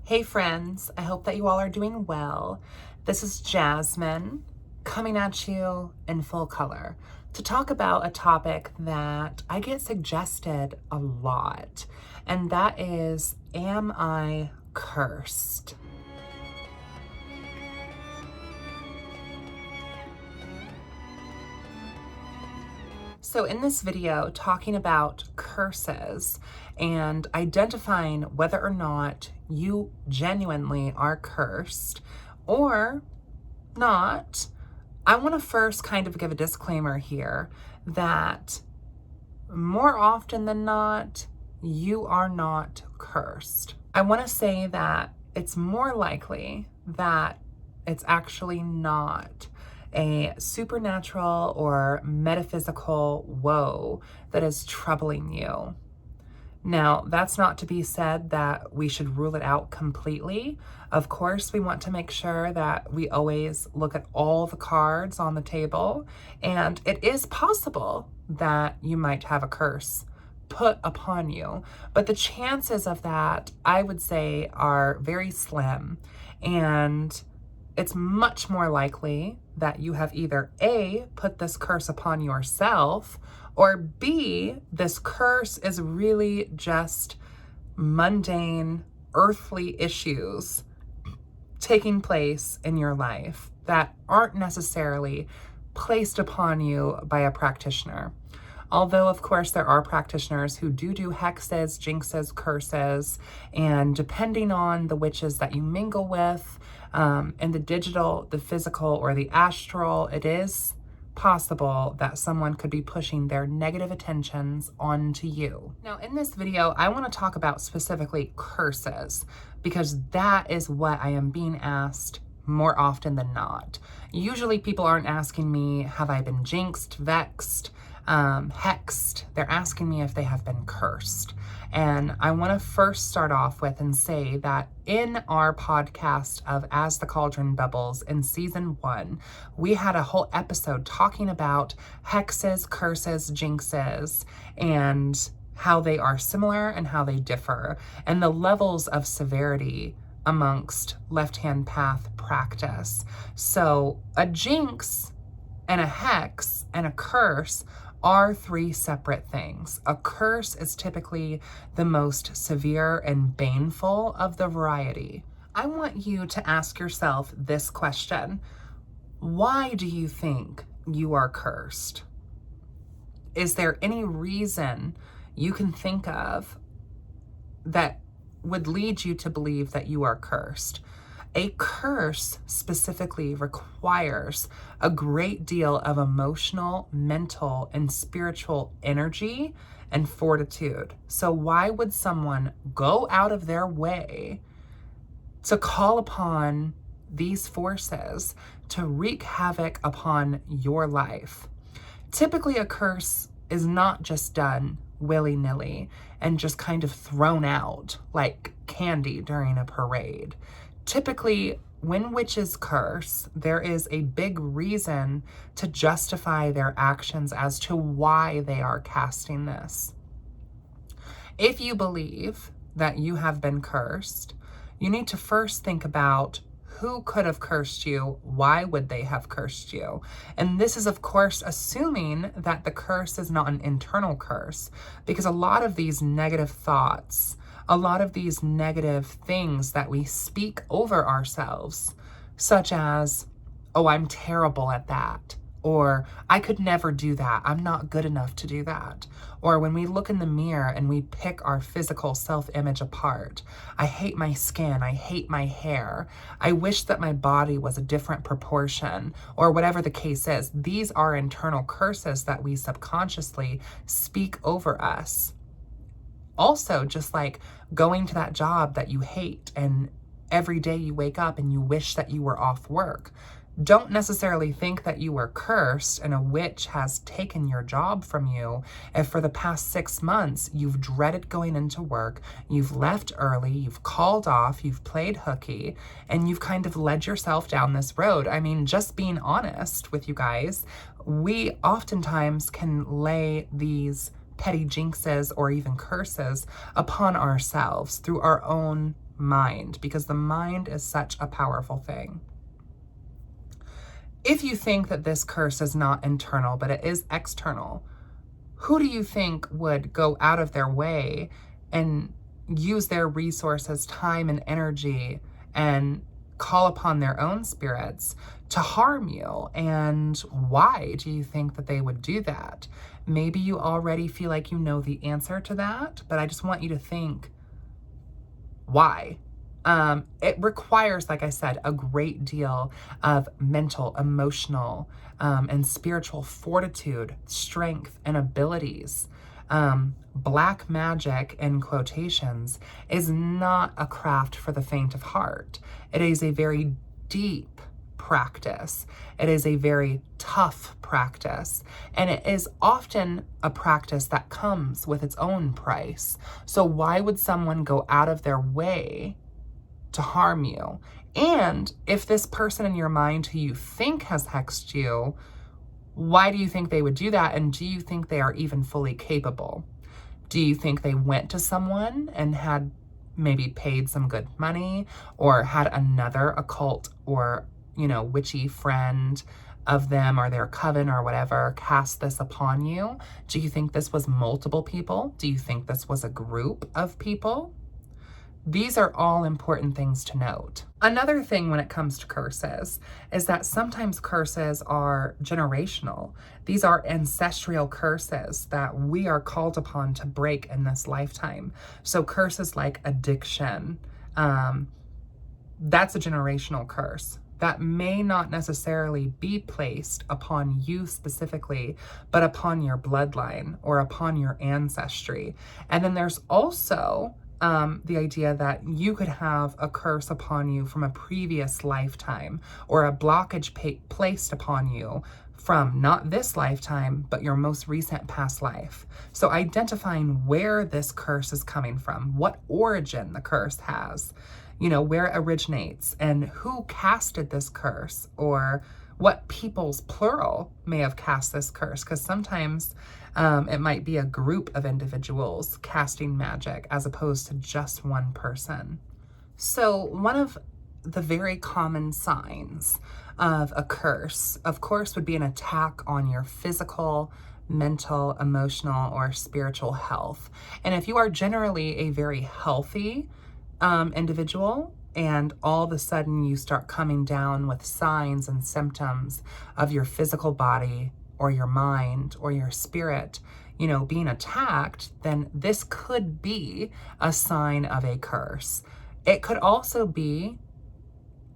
Hey friends, I hope that you all are doing well. This is Jasmine coming at you in full color to talk about a topic that I get suggested a lot, and that is, am I cursed? So in this video, talking about curses and identifying whether or not you genuinely are cursed or not, I want to first kind of give a disclaimer here that more often than not, you are not cursed. I want to say that it's more likely that it's actually not a supernatural or metaphysical woe that is troubling you. Now, that's not to be said that we should rule it out completely. Of course, we want to make sure that we always look at all the cards on the table, and it is possible that you might have a curse put upon you, but the chances of that, I would say, are very slim, and it's much more likely that you have either A, put this curse upon yourself, or B, this curse is really just mundane, earthly issues taking place in your life that aren't necessarily placed upon you by a practitioner. Although, of course, there are practitioners who do hexes, jinxes, curses, and depending on the witches that you mingle with, in the digital, the physical, or the astral, it is possible that someone could be pushing their negative attentions onto you. Now, in this video, I want to talk about specifically curses because that is what I am being asked more often than not. Usually people aren't asking me, have I been jinxed, vexed, hexed? They're asking me if they have been cursed. And I want to first start off with and say that in our podcast of As the Cauldron Bubbles in season 1, we had a whole episode talking about hexes, curses, jinxes, and how they are similar and how they differ, and the levels of severity amongst left-hand path practice. So a jinx and a hex and a curse are 3 separate things. A curse is typically the most severe and baneful of the variety. I want you to ask yourself this question: why do you think you are cursed? Is there any reason you can think of that would lead you to believe that you are cursed? A curse specifically requires a great deal of emotional, mental, and spiritual energy and fortitude. So why would someone go out of their way to call upon these forces to wreak havoc upon your life? Typically, a curse is not just done willy-nilly and just kind of thrown out like candy during a parade. Typically, when witches curse, there is a big reason to justify their actions as to why they are casting this. If you believe that you have been cursed, you need to first think about who could have cursed you, why would they have cursed you? And this is, of course, assuming that the curse is not an internal curse, because a lot of these negative thoughts, a lot of these negative things that we speak over ourselves, such as, oh, I'm terrible at that, or I could never do that, I'm not good enough to do that. Or when we look in the mirror and we pick our physical self-image apart, I hate my skin, I hate my hair, I wish that my body was a different proportion, or whatever the case is. These are internal curses that we subconsciously speak over us. Also, just like going to that job that you hate and every day you wake up and you wish that you were off work. Don't necessarily think that you were cursed and a witch has taken your job from you if for the past 6 months you've dreaded going into work, you've left early, you've called off, you've played hooky, and you've kind of led yourself down this road. I mean, just being honest with you guys, we oftentimes can lay these petty jinxes or even curses upon ourselves through our own mind, because the mind is such a powerful thing. If you think that this curse is not internal, but it is external, who do you think would go out of their way and use their resources, time, and energy and call upon their own spirits to harm you? And why do you think that they would do that? Maybe you already feel like you know the answer to that, but I just want you to think, why? It requires, like I said, a great deal of mental, emotional, and spiritual fortitude, strength, and abilities. Black magic, in quotations, is not a craft for the faint of heart. It is a very deep practice. It is a very tough practice. And it is often a practice that comes with its own price. So why would someone go out of their way to harm you? And if this person in your mind who you think has hexed you, why do you think they would do that? And do you think they are even fully capable? Do you think they went to someone and had maybe paid some good money, or had another occult or, witchy friend of them or their coven or whatever cast this upon you? Do you think this was multiple people? Do you think this was a group of people? These are all important things to note. Another thing when it comes to curses is that sometimes curses are generational. These are ancestral curses that we are called upon to break in this lifetime. So curses like addiction, that's a generational curse that may not necessarily be placed upon you specifically, but upon your bloodline or upon your ancestry. And then there's also the idea that you could have a curse upon you from a previous lifetime, or a blockage placed upon you from not this lifetime, but your most recent past life. So identifying where this curse is coming from, what origin the curse has, where it originates, and who casted this curse, or what people's plural may have cast this curse, because sometimes it might be a group of individuals casting magic as opposed to just one person. So one of the very common signs of a curse, of course, would be an attack on your physical, mental, emotional, or spiritual health. And if you are generally a very healthy individual, and all of a sudden you start coming down with signs and symptoms of your physical body or your mind or your spirit, being attacked, then this could be a sign of a curse. It could also be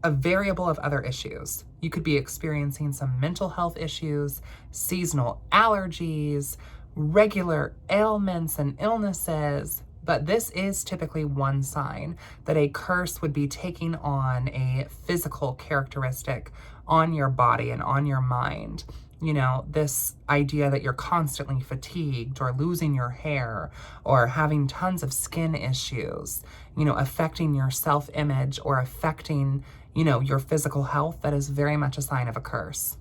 a variable of other issues. You could be experiencing some mental health issues, seasonal allergies, regular ailments and illnesses. But this is typically one sign that a curse would be taking on a physical characteristic on your body and on your mind. This idea that you're constantly fatigued, or losing your hair, or having tons of skin issues, affecting your self-image, or affecting, your physical health, that is very much a sign of a curse.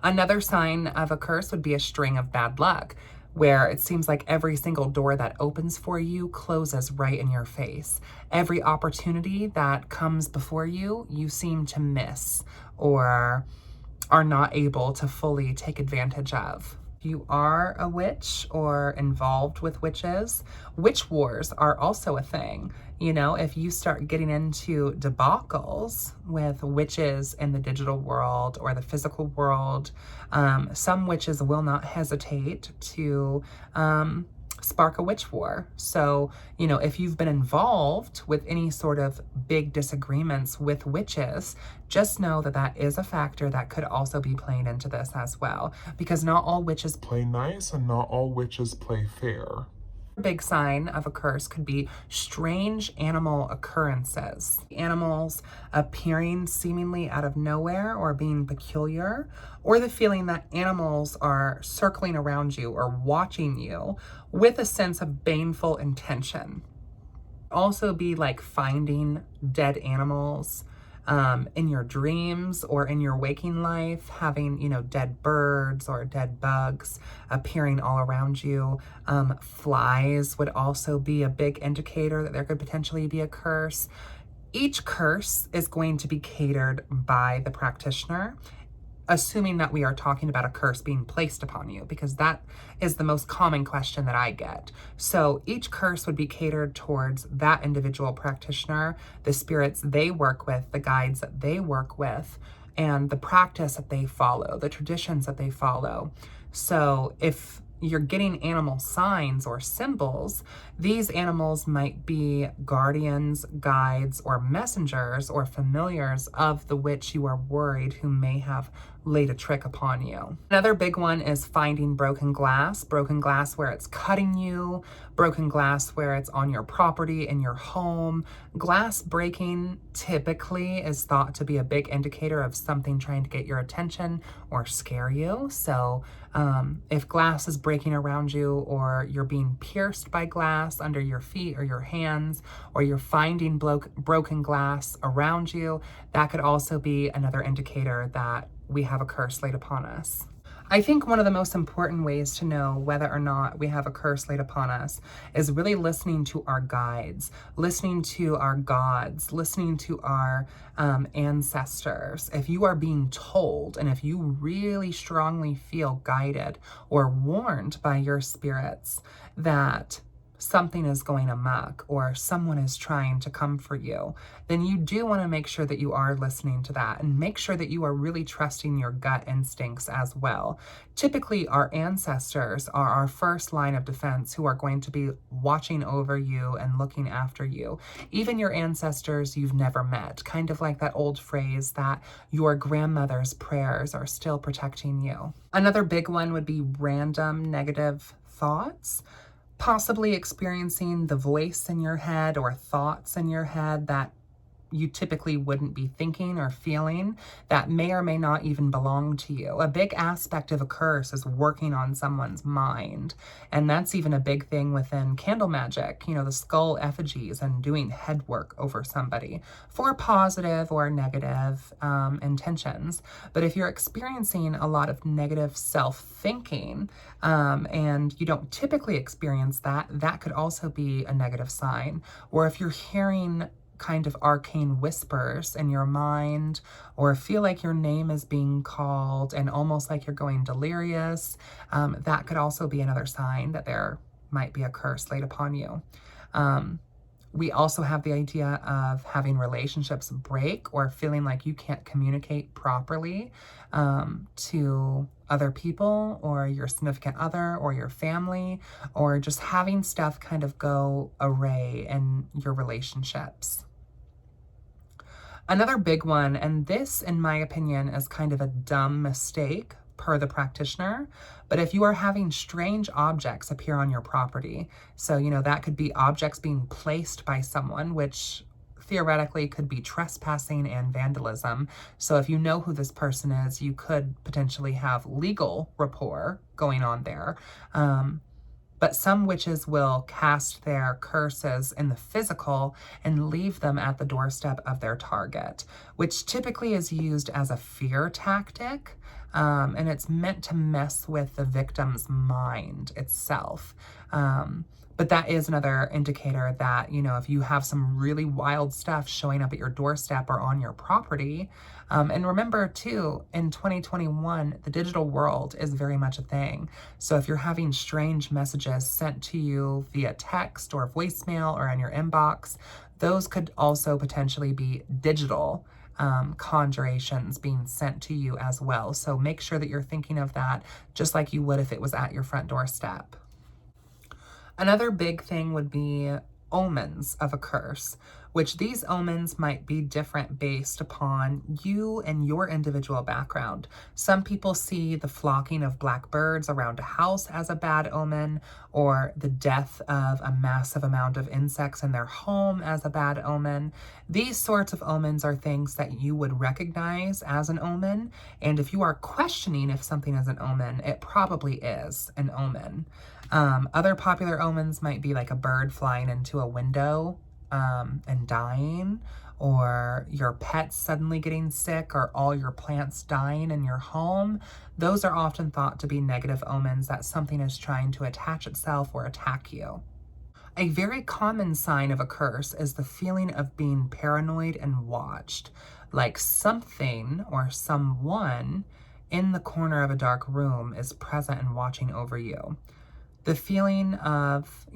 Another sign of a curse would be a string of bad luck, where it seems like every single door that opens for you closes right in your face. Every opportunity that comes before you, you seem to miss or are not able to fully take advantage of. If you are a witch or involved with witches, witch wars are also a thing. If you start getting into debacles with witches in the digital world or the physical world, some witches will not hesitate to spark a witch war. So, if you've been involved with any sort of big disagreements with witches, just know that that is a factor that could also be playing into this as well, because not all witches play nice and not all witches play fair. A big sign of a curse could be strange animal occurrences. Animals appearing seemingly out of nowhere or being peculiar, or the feeling that animals are circling around you or watching you with a sense of baneful intention. Also be like finding dead animals, in your dreams or in your waking life, having, dead birds or dead bugs appearing all around you. Flies would also be a big indicator that there could potentially be a curse. Each curse is going to be catered by the practitioner, assuming that we are talking about a curse being placed upon you, because that is the most common question that I get. So each curse would be catered towards that individual practitioner, the spirits they work with, the guides that they work with, and the practice that they follow, the traditions that they follow. So if you're getting animal signs or symbols, these animals might be guardians, guides, or messengers or familiars of the witch you are worried who may have laid a trick upon you. Another big one is finding broken glass where it's cutting you, broken glass where it's on your property, in your home. Glass breaking typically is thought to be a big indicator of something trying to get your attention or scare you. So if glass is breaking around you, or you're being pierced by glass under your feet or your hands, or you're finding broken glass around you, that could also be another indicator that we have a curse laid upon us. I think one of the most important ways to know whether or not we have a curse laid upon us is really listening to our guides, listening to our gods, listening to our ancestors. If you are being told, and if you really strongly feel guided or warned by your spirits that something is going amok or someone is trying to come for you, then you do want to make sure that you are listening to that, and make sure that you are really trusting your gut instincts as well. Typically, our ancestors are our first line of defense, who are going to be watching over you and looking after you. Even your ancestors you've never met, kind of like that old phrase that your grandmother's prayers are still protecting you. Another big one would be random negative thoughts. Possibly experiencing the voice in your head or thoughts in your head that you typically wouldn't be thinking or feeling, that may or may not even belong to you. A big aspect of a curse is working on someone's mind. And that's even a big thing within candle magic, the skull effigies and doing head work over somebody for positive or negative intentions. But if you're experiencing a lot of negative self-thinking, and you don't typically experience that, that could also be a negative sign. Or if you're hearing kind of arcane whispers in your mind, or feel like your name is being called and almost like you're going delirious, that could also be another sign that there might be a curse laid upon you. We also have the idea of having relationships break, or feeling like you can't communicate properly to other people, or your significant other, or your family, or just having stuff kind of go awry in your relationships. Another big one, and this, in my opinion, is kind of a dumb mistake per the practitioner, but if you are having strange objects appear on your property, so, that could be objects being placed by someone, which theoretically could be trespassing and vandalism. So if you know who this person is, you could potentially have legal rapport going on there. But some witches will cast their curses in the physical and leave them at the doorstep of their target, which typically is used as a fear tactic. And it's meant to mess with the victim's mind itself. But that is another indicator that, if you have some really wild stuff showing up at your doorstep or on your property, and remember too, in 2021, the digital world is very much a thing. So if you're having strange messages sent to you via text or voicemail or in your inbox, those could also potentially be digital conjurations being sent to you as well. So make sure that you're thinking of that just like you would if it was at your front doorstep. Another big thing would be omens of a curse, which these omens might be different based upon you and your individual background. Some people see the flocking of black birds around a house as a bad omen, or the death of a massive amount of insects in their home as a bad omen. These sorts of omens are things that you would recognize as an omen, and if you are questioning if something is an omen, it probably is an omen. Other popular omens might be like a bird flying into a window and dying, or your pets suddenly getting sick, or all your plants dying in your home, those are often thought to be negative omens that something is trying to attach itself or attack you. A very common sign of a curse is the feeling of being paranoid and watched, like something or someone in the corner of a dark room is present and watching over you. The feeling of,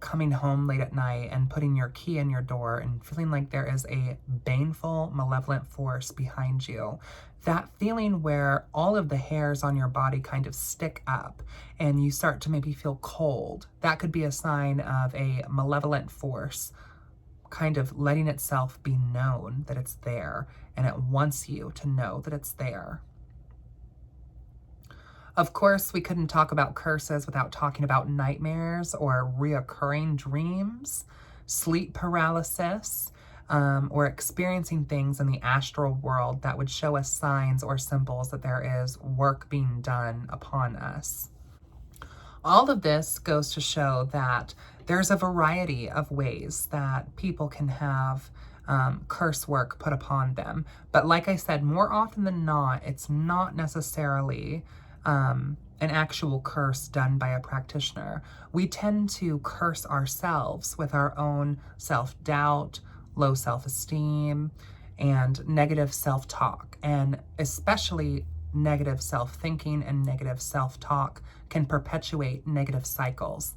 coming home late at night and putting your key in your door and feeling like there is a baneful, malevolent force behind you. That feeling where all of the hairs on your body kind of stick up and you start to maybe feel cold. That could be a sign of a malevolent force kind of letting itself be known that it's there, and it wants you to know that it's there. Of course, we couldn't talk about curses without talking about nightmares or reoccurring dreams, sleep paralysis, or experiencing things in the astral world that would show us signs or symbols that there is work being done upon us. All of this goes to show that there's a variety of ways that people can have curse work put upon them. But like I said, more often than not, it's not necessarily an actual curse done by a practitioner. We tend to curse ourselves with our own self-doubt, low self-esteem, and negative self-talk. And especially negative self-thinking and negative self-talk can perpetuate negative cycles.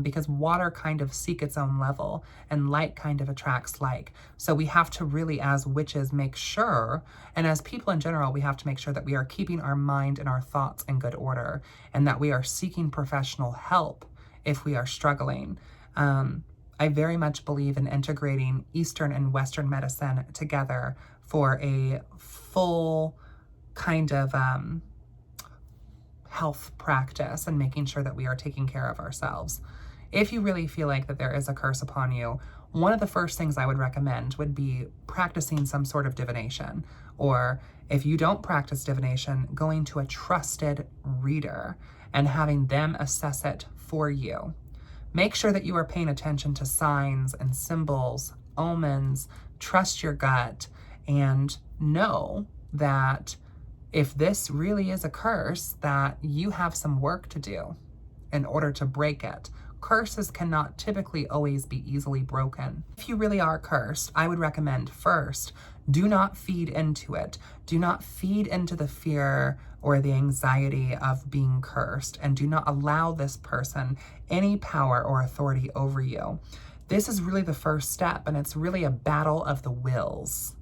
Because water kind of seeks its own level and like kind of attracts like. So we have to really, as witches, make sure, and as people in general, we have to make sure that we are keeping our mind and our thoughts in good order, and that we are seeking professional help if we are struggling. I very much believe in integrating Eastern and Western medicine together for a full kind of health practice and making sure that we are taking care of ourselves. If you really feel like that there is a curse upon you, one of the first things I would recommend would be practicing some sort of divination. Or if you don't practice divination, going to a trusted reader and having them assess it for you. Make sure that you are paying attention to signs and symbols, omens, trust your gut, and know that if this really is a curse, that you have some work to do in order to break it. Curses cannot typically always be easily broken. If you really are cursed, I would recommend first, do not feed into it. Do not feed into the fear or the anxiety of being cursed, and do not allow this person any power or authority over you. This is really the first step, and it's really a battle of the wills.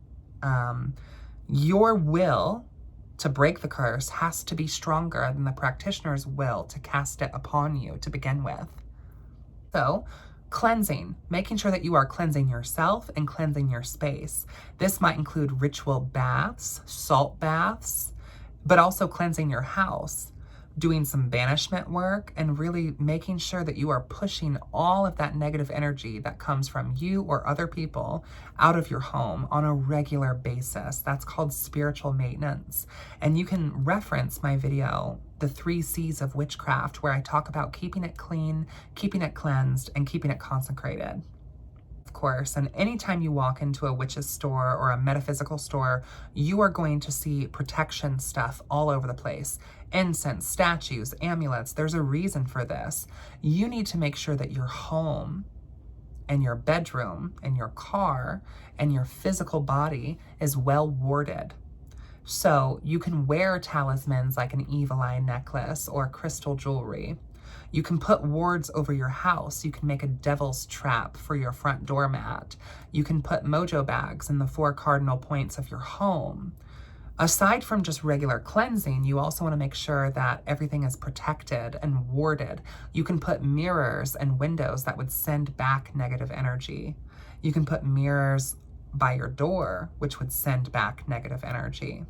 Your will to break the curse has to be stronger than the practitioner's will to cast it upon you to begin with. So, cleansing, making sure that you are cleansing yourself and cleansing your space. This might include ritual baths, salt baths, but also cleansing your house, doing some banishment work, and really making sure that you are pushing all of that negative energy that comes from you or other people out of your home on a regular basis. That's called spiritual maintenance. And you can reference my video, The 3 C's of Witchcraft, where I talk about keeping it clean, keeping it cleansed, and keeping it consecrated. Of course, and anytime you walk into a witch's store or a metaphysical store, you are going to see protection stuff all over the place. Incense, statues, amulets. There's a reason for this. You need to make sure that your home and your bedroom and your car and your physical body is well warded. So you can wear talismans like an evil eye necklace or crystal jewelry. You can put wards over your house. You can make a devil's trap for your front doormat. You can put mojo bags in the 4 cardinal points of your home. Aside from just regular cleansing, you also want to make sure that everything is protected and warded. You can put mirrors and windows that would send back negative energy. You can put mirrors by your door, which would send back negative energy.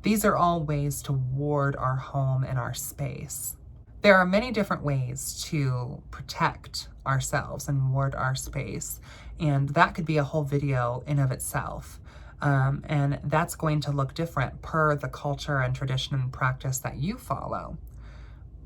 These are all ways to ward our home and our space. There are many different ways to protect ourselves and ward our space, and that could be a whole video in of itself. And that's going to look different per the culture and tradition and practice that you follow.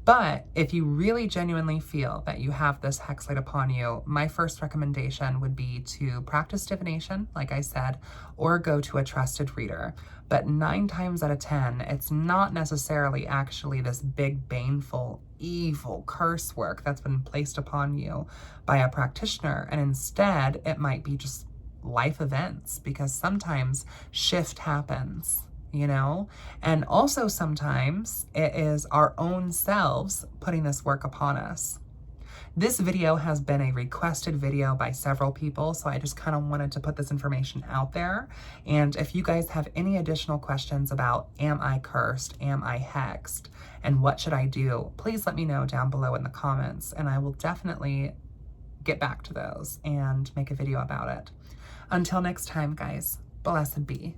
But if you really genuinely feel that you have this hex light upon you, my first recommendation would be to practice divination, like I said, or go to a trusted reader. But 9 times out of 10, it's not necessarily actually this big, baneful, evil curse work that's been placed upon you by a practitioner. And instead, it might be just life events, because sometimes shift happens, you know? And also sometimes it is our own selves putting this work upon us. This video has been a requested video by several people, so I just kind of wanted to put this information out there. And if you guys have any additional questions about, am I cursed, am I hexed, and what should I do, please let me know down below in the comments, and I will definitely get back to those and make a video about it. Until next time, guys, blessed be.